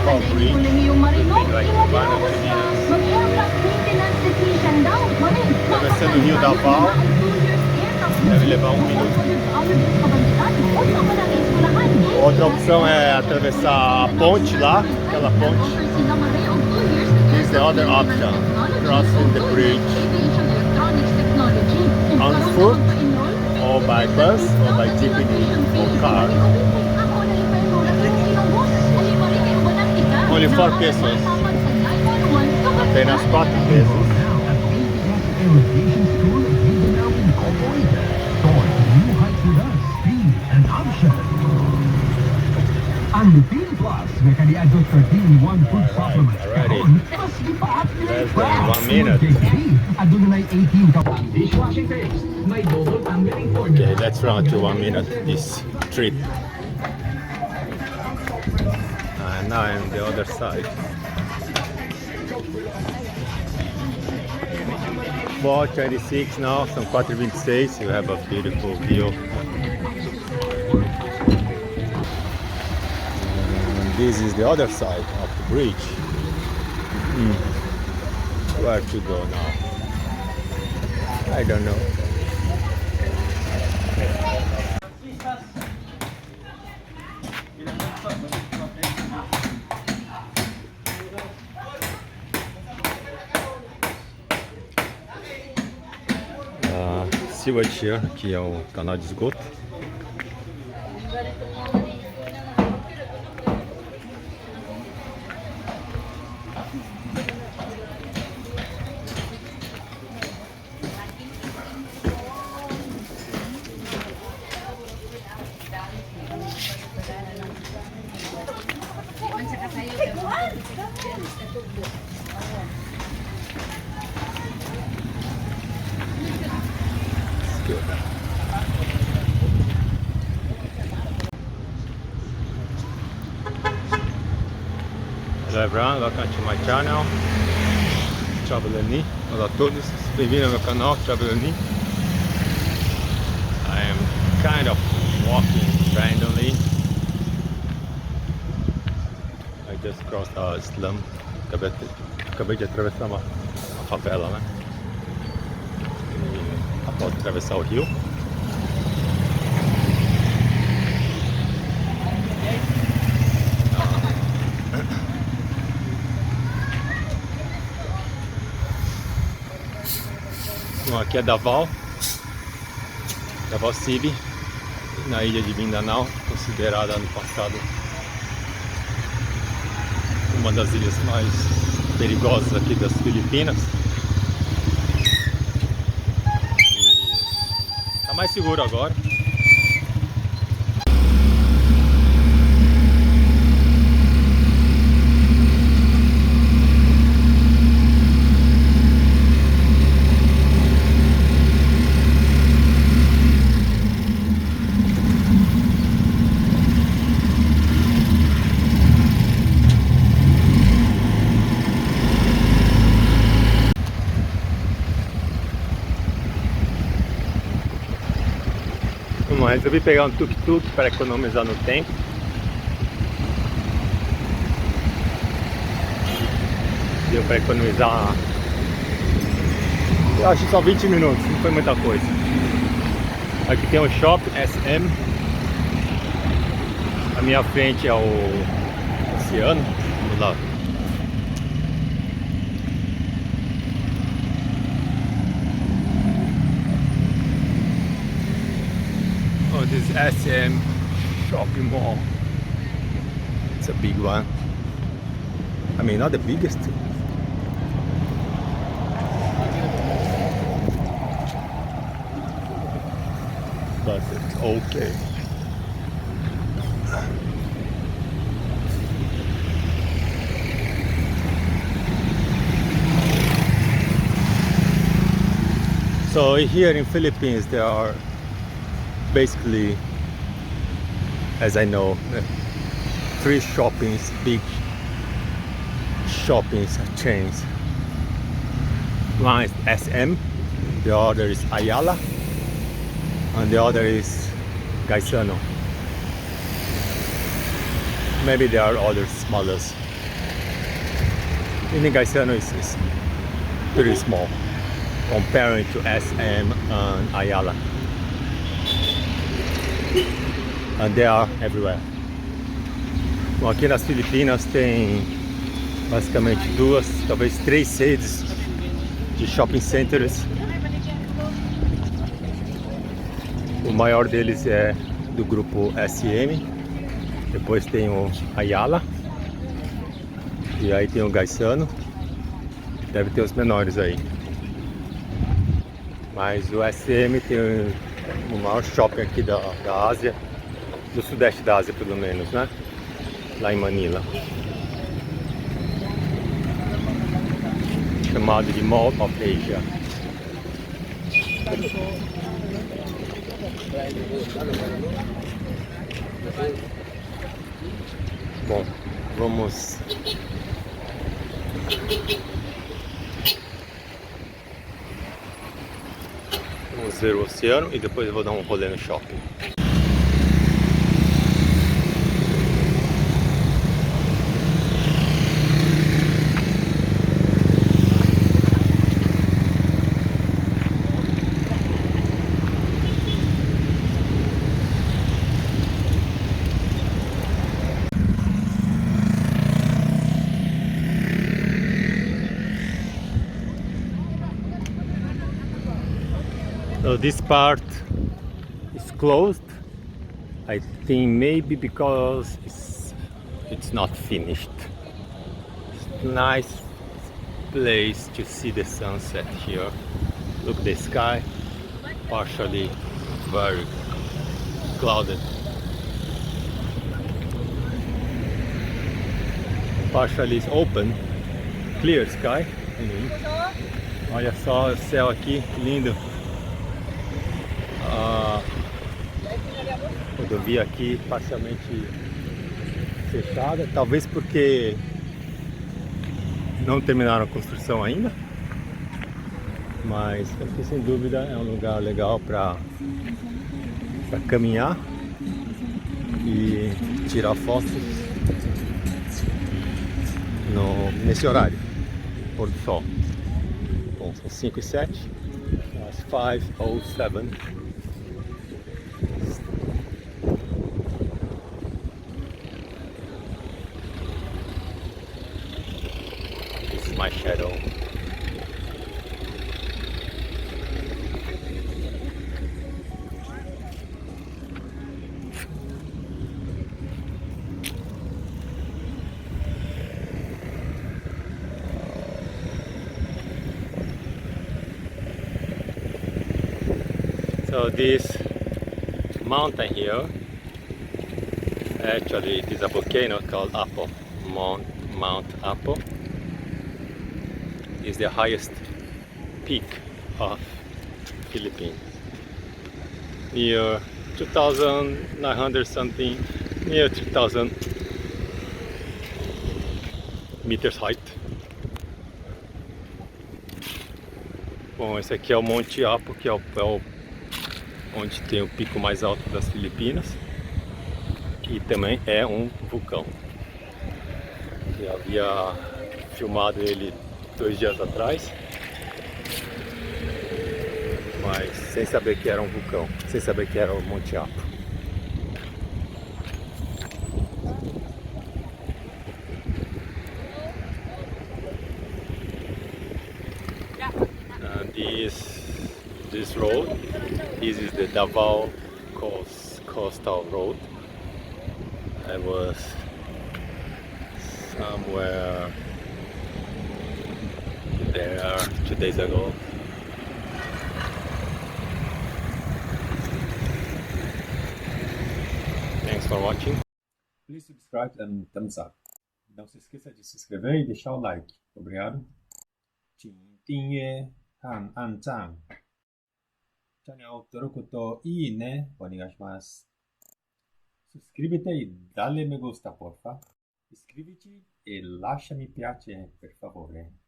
Davao Bridge. Tem like várias meninas. Atravessando o rio Davao. Deve levar 1 minuto. Outra opção é atravessar a ponte lá, aquela ponte. This is the other option, crossing the bridge on foot, or by bus, or by jeepney, or car. Only 4 pesos. Apenas 4 pesos. Ang Team Plus na kaniadto 13-in-1 food supplement. Alrighty. Mas gipaat Less than 1 minute. Adunay 18 ka dishwashing paste. May double tanggaling formula. Okay, let's run to 1 minute this trip. And now I'm on the other side. 4:26 now, são 4:26. You have a beautiful view. This is the other side of the bridge. Where to go now? I don't know. Sewage here, aqui é o canal de esgoto. Hello everyone, welcome to my channel, Travelani. Olá a todos, bem-vindos ao meu canal, Travelani. I am kind of walking randomly. I just crossed a slum. Acabei de atravessar uma favela, né? E após atravessar o rio. Bom, aqui é Davao City, na ilha de Mindanao, considerada no passado uma das ilhas mais perigosas aqui das Filipinas. E tá mais seguro agora. Resolvi pegar um tuk-tuk para economizar no tempo. Deu para economizar, eu acho, só 20 minutos, não foi muita coisa. Aqui tem o shopping SM. À minha frente é o oceano. Vamos lá. This SM shopping mall. It's a big one. I mean, not the biggest. But it's okay. So here in Philippines there are basically, as I know, 3 big shopping chains. One is SM, the other is Ayala, and the other is Gaisano. Maybe there are other smaller In Gaisano is pretty small comparing to SM and Ayala. And they are everywhere. Bom, aqui nas Filipinas tem basicamente duas, talvez três sedes de shopping centers. O maior deles é do grupo SM, depois tem o Ayala e aí tem o Gaisano, deve ter os menores aí. Mas o SM tem o maior shopping aqui da Ásia, do sudeste da Ásia pelo menos, né? Lá em Manila. Chamado de Mall of Asia. Bom, vamos ver o oceano e depois eu vou dar um rolê no shopping. So this part is closed. I think maybe because it's not finished. It's a nice place to see the sunset here. Look the sky, partially very clouded. Partially is open, clear sky. Olha só o céu aqui, que lindo. A rodovia aqui parcialmente fechada, talvez porque não terminaram a construção ainda, mas aqui sem dúvida é um lugar legal para caminhar e tirar fotos nesse horário, pôr do sol. Bom, são 5:07, às 5:07. My shadow. So this mountain here, actually it is a volcano called Apo, Mount Apo. Is the highest peak of Philippines, near 2,900 something, near 3,000 meters height. Bom, esse aqui é o Monte Apo, que é onde tem o pico mais alto das Filipinas e também é um vulcão. Eu havia filmado ele 2 dias atrás, mas sem saber que era um vulcão, sem saber que era o Monte Apo. And this road, this is the Davao Coastal Road. I was somewhere there 2 days ago. Thanks for watching. Please subscribe and thumbs up. Não se esqueça de se inscrever e deixar o like. Obrigado. 请订阅和按赞。チャンネル登録といいねお願いします。Suscríbete y dale me gusta, porfa. Iscriviti e lasciami piace, per favore.